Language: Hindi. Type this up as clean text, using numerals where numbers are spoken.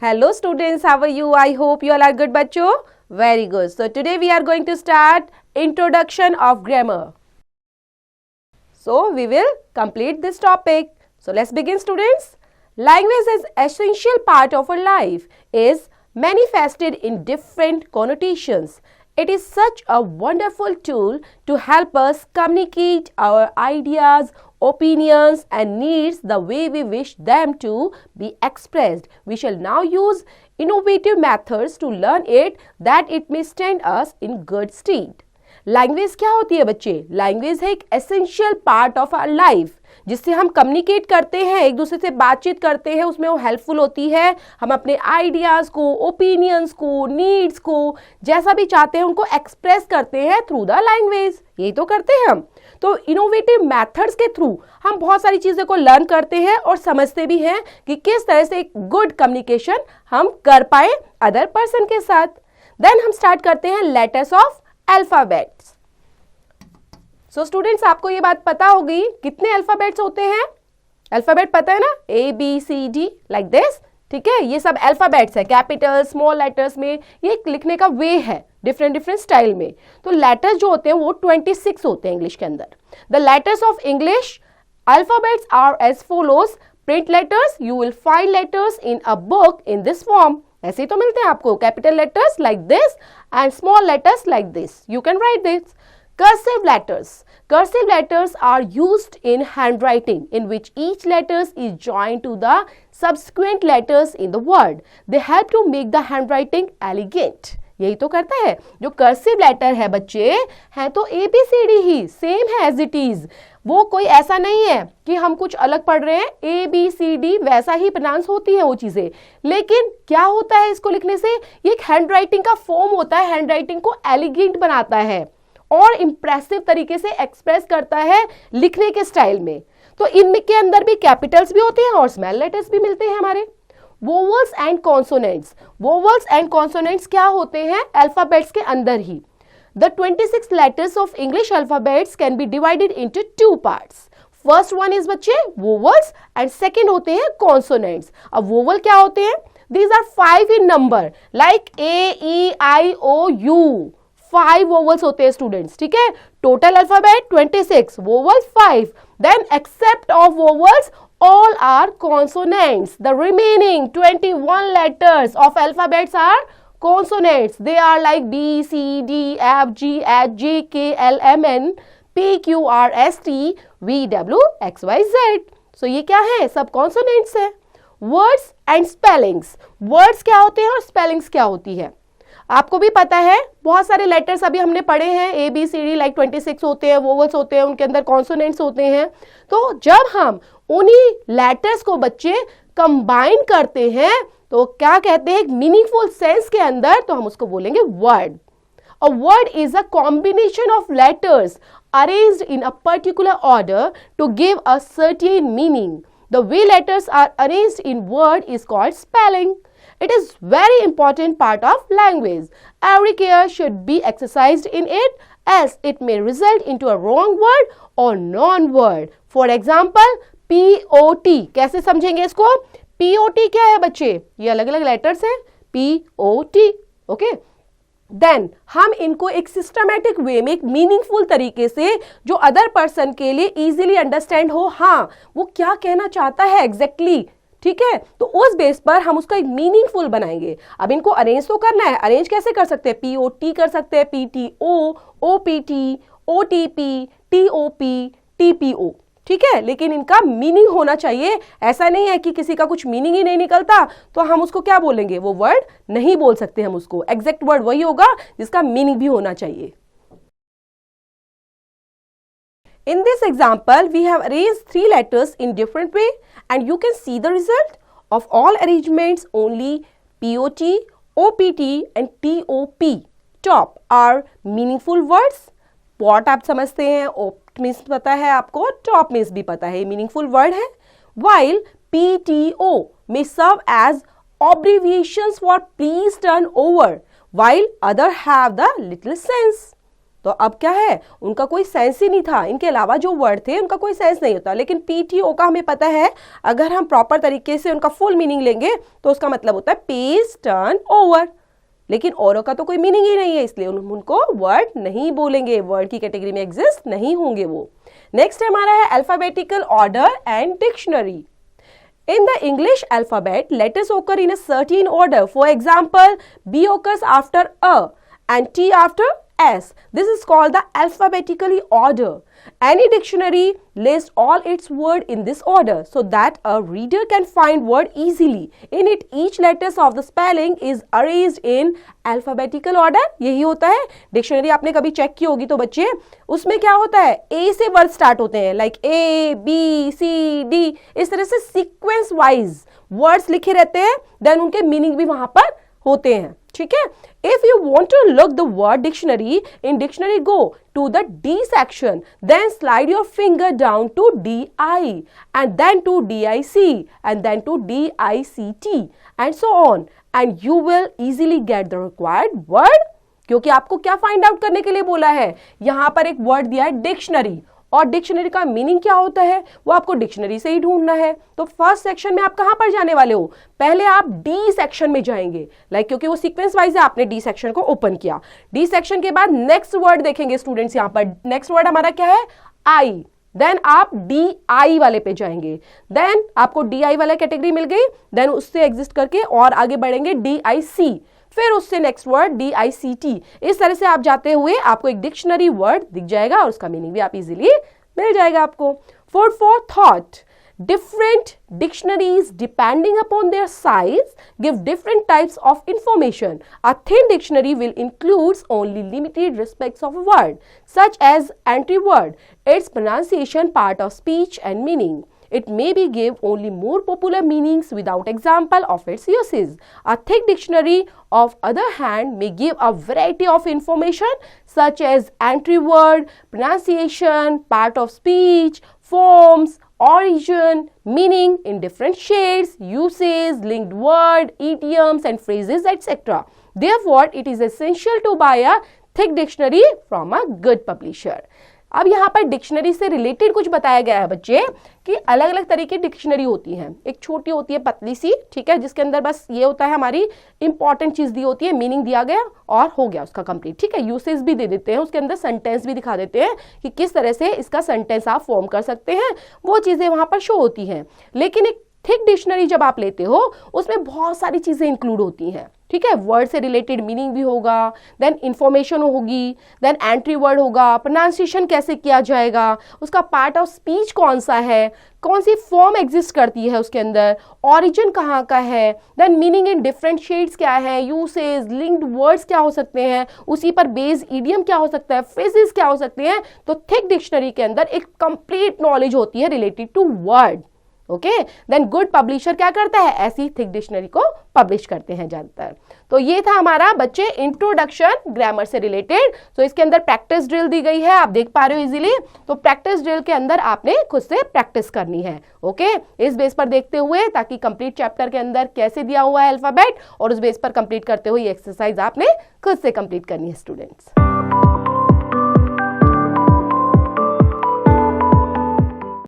Hello students, how are you? I hope you all are good bachcho. Very good. So today we are going to start introduction of grammar. So we will complete this topic. So let's begin students. Language is essential part of our life, is manifested in different connotations. It is such a wonderful tool to help us communicate our ideas, opinions and needs the way we wish them to be expressed. We shall now use innovative methods to learn it that it may stand us in good stead. Language क्या होती है बच्चे? लैंग्वेज है एक essential part of our life, जिससे हम कम्युनिकेट करते हैं, एक दूसरे से बातचीत करते हैं, उसमें वो हेल्पफुल होती है. हम अपने आइडियाज़ को, ओपिनियंस को, नीड्स को जैसा भी चाहते हैं उनको एक्सप्रेस करते हैं थ्रू द लैंग्वेज. यही तो करते हैं हम. तो इनोवेटिव मेथड्स के थ्रू हम बहुत सारी चीज़ों को लर्न करते हैं और समझते भी हैं कि किस तरह से एक गुड कम्युनिकेशन हम कर पाए अदर पर्सन के साथ. देन हम स्टार्ट करते हैं letters of alphabets. So students, आपको ये बात पता होगी कितने अल्फाबेट्स होते हैं? अल्फाबेट पता है ना, A B C D like this. ठीक है, ये सब अल्फाबेट्स है. कैपिटल स्मॉल लेटर्स में ये लिखने का वे है डिफरेंट डिफरेंट स्टाइल में. तो लेटर्स जो होते हैं वो 26 होते हैं इंग्लिश के अंदर. The letters of English alphabets are as follows. Print letters, you will find letters in a book in this form. ऐसे ही तो मिलते हैं आपको. Capital letters like this and small letters like this. You can write this. Cursive letters. Cursive letters are used in handwriting, in which each letters is joined to the subsequent letters in the word. They help to make the handwriting elegant. यही तो करता है. जो कर्सिव लेटर है बच्चे हैं तो ABCD ही सेम है एज इट इज. वो कोई ऐसा नहीं है कि हम कुछ अलग पढ़ रहे हैं. ABCD वैसा ही प्रोनाउंस होती है वो चीजें. लेकिन क्या होता है इसको लिखने से? ये एक हैंड राइटिंग का फॉर्म होता है. हैंड राइटिंग को एलिगेंट बनाता है और इंप्रेसिव तरीके से एक्सप्रेस करता है लिखने के स्टाइल में. तो इनके अंदर भी कैपिटल्स भी होते हैं और स्मॉल लेटर्स भी मिलते हैं हमारे. Vowels and consonants. Vowels and consonants क्या होते हैं? अल्फाबेट्स के अंदर ही. The 26 letters of English alphabets can be divided into two parts. First one is बच्चे vowels and second होते हैं consonants. अब vowel क्या होते हैं? These are 5 in number, like A, E, I, O, U. 5 vowels होते हैं students. ठीक है? Total alphabet 26, vowels 5. Then except of vowels, all are consonants. The remaining 21 letters of alphabets are consonants. They are like B, C, D, F, G, H, J, K, L, M, N, P, Q, R, S, T, V, W, X, Y, Z. So ये क्या है? सब consonants है. Words and spellings. Words क्या होते हैं और spellings क्या होती है? आपको भी पता है बहुत सारे लेटर्स अभी हमने पढ़े हैं. A, B, C, D like 26 होते हैं, वोवल्स होते हैं, उनके अंदर कॉन्सोनेंट्स होते हैं. तो जब हम उन्हीं लेटर्स को बच्चे कंबाइन करते हैं तो क्या कहते हैं? एक मीनिंगफुल सेंस के अंदर तो हम उसको बोलेंगे word. A word is a combination of letters arranged in a particular order to give a certain meaning. The way letters are arranged in word is called spelling. It is very important part of language. Every care should be exercised in it, as it may result into a wrong word or non-word. For example, POT. कैसे समझेंगे इसको? POT क्या है बच्चे? ये अलग अलग लेटर्स हैं. POT. ओके. देन हम इनको एक सिस्टमैटिक वे में, एक मीनिंगफुल तरीके से जो अदर पर्सन के लिए इजीली अंडरस्टैंड हो, हाँ वो क्या कहना चाहता है एग्जैक्टली. ठीक है, तो उस बेस पर हम उसका एक मीनिंगफुल बनाएंगे. अब इनको अरेंज तो करना है. अरेंज कैसे कर सकते हैं? POT कर सकते हैं, PTO, OPT, OTP, TOP, TPO. ठीक है, लेकिन इनका मीनिंग होना चाहिए. ऐसा नहीं है कि किसी का कुछ मीनिंग ही नहीं निकलता तो हम उसको क्या बोलेंगे? वो वर्ड नहीं बोल सकते हम उसको. एग्जैक्ट वर्ड वही होगा जिसका मीनिंग भी होना चाहिए. In this example, we have arranged 3 letters in different way and you can see the result of all arrangements. Only POT, OPT and TOP top are meaningful words. Pot आप समझते हैं, OP means पता है आपको, top means भी पता है, meaningful word है. While PTO may serve as abbreviations for please turn over, while other have the little sense. तो अब क्या है, उनका कोई सेंस ही नहीं था, इनके अलावा जो वर्ड थे उनका कोई सेंस नहीं होता। लेकिन PTO का हमें पता है, अगर हम प्रॉपर तरीके से उनका फुल मीनिंग लेंगे तो उसका मतलब होता है पेज टर्न ओवर। लेकिन औरों का तो कोई मीनिंग ही नहीं है, इसलिए उनको वर्ड नहीं बोलेंगे, वर्ड की कैटेगरी में एग्जिस्ट नहीं होंगे वो। नेक्स्ट हमारा है alphabetical order and dictionary. In the English alphabet, letters occur in a certain order. For example, B occurs after A and T after S. This is called the alphabetically order. Any dictionary lists all its word in this order so that a reader can find word easily. In it, each letters of the spelling is arranged in alphabetical order. यही होता है डिक्शनरी। आपने कभी चेक की होगी तो बच्चे, उसमें क्या होता है, A से वर्ड स्टार्ट होते हैं, like A, B, C, D, इस तरह से सीक्वेंस वाइज वर्ड्स लिखे रहते हैं, देन उनके मीनिंग भी वहां पर होते हैं, ठीक है। If you want to look the word dictionary, in dictionary go to the D section, then slide your finger down to DI and then to DIC and then to DICT and so on, and you will easily get the required word। क्योंकि आपको क्या फाइंड आउट करने के लिए बोला है, यहां पर एक वर्ड दिया है डिक्शनरी, और डिक्शनरी का मीनिंग क्या होता है वो आपको डिक्शनरी से ही ढूंढना है। तो फर्स्ट सेक्शन में आप कहां पर जाने वाले हो, पहले आप डी सेक्शन में जाएंगे, लाइक क्योंकि वो सीक्वेंस वाइज है, आपने डी सेक्शन को ओपन किया। डी सेक्शन के बाद नेक्स्ट वर्ड देखेंगे स्टूडेंट्स, यहां पर नेक्स्ट वर्ड हमारा क्या है, आई, देन आप DI वाले पे जाएंगे, देन आपको DI वाला कैटेगरी मिल गई, देन उससे एग्जिस्ट करके और आगे बढ़ेंगे DIC, फिर उससे नेक्स्ट वर्ड DICT। इस तरह से आप जाते हुए आपको एक डिक्शनरी वर्ड दिख जाएगा और उसका मीनिंग भी आप इजीली मिल जाएगा आपको। For thought, different dictionaries depending upon their size give different types of information. A thin dictionary will include only limited aspects of a word such as entry word, its pronunciation, part of speech and meaning. It may be give only more popular meanings without example of its uses. A thick dictionary, of other hand, may give a variety of information such as entry word, pronunciation, part of speech, forms, origin, meaning in different shades, uses, linked word, idioms and phrases, etc. Therefore, it is essential to buy a thick dictionary from a good publisher. अब यहाँ पर डिक्शनरी से रिलेटेड कुछ बताया गया है बच्चे, कि अलग अलग तरीके की डिक्शनरी होती हैं। एक छोटी होती है पतली सी, ठीक है, जिसके अंदर बस ये होता है हमारी इंपॉर्टेंट चीज दी होती है, मीनिंग दिया गया और हो गया उसका कंप्लीट, ठीक है। यूसेज भी दे देते हैं, उसके अंदर सेंटेंस भी दिखा देते हैं कि किस तरह से इसका सेंटेंस आप फॉर्म कर सकते हैं, वो चीजें वहां पर शो होती हैं। लेकिन एक थिक डिक्शनरी जब आप लेते हो उसमें बहुत सारी चीजें इंक्लूड होती हैं, ठीक है। वर्ड से रिलेटेड मीनिंग भी होगा, देन इंफॉर्मेशन होगी, देन एंट्री वर्ड होगा, प्रोनाउंसिएशन कैसे किया जाएगा, उसका पार्ट ऑफ स्पीच कौन सा है, कौन सी फॉर्म एग्जिस्ट करती है उसके अंदर, ऑरिजिन कहाँ का है, then meaning in different shades क्या है, यूसेज, लिंक्ड वर्ड्स क्या हो सकते हैं, उसी पर बेस्ड इडियम क्या हो सकता है, फ्रेजेस क्या हो सकते हैं। तो थिक डिक्शनरी के अंदर एक कंप्लीट नॉलेज होती है related to word, okay. Then good publisher क्या करता है, ऐसी थिक डिक्शनरी को पब्लिश करते हैं ज्यादातर। तो ये था हमारा बच्चे इंट्रोडक्शन ग्रामर से रिलेटेड। तो इसके अंदर प्रैक्टिस ड्रिल दी गई है, आप देख पा रहे हो इजीली। तो प्रैक्टिस ड्रिल के अंदर आपने खुद से प्रैक्टिस करनी है, ओके। इस बेस पर देखते हुए, ताकि कंप्लीट चैप्टर के अंदर कैसे दिया हुआ है अल्फाबेट, और उस बेस पर कंप्लीट करते हुए एक्सरसाइज आपने खुद से कंप्लीट करनी है स्टूडेंट्स।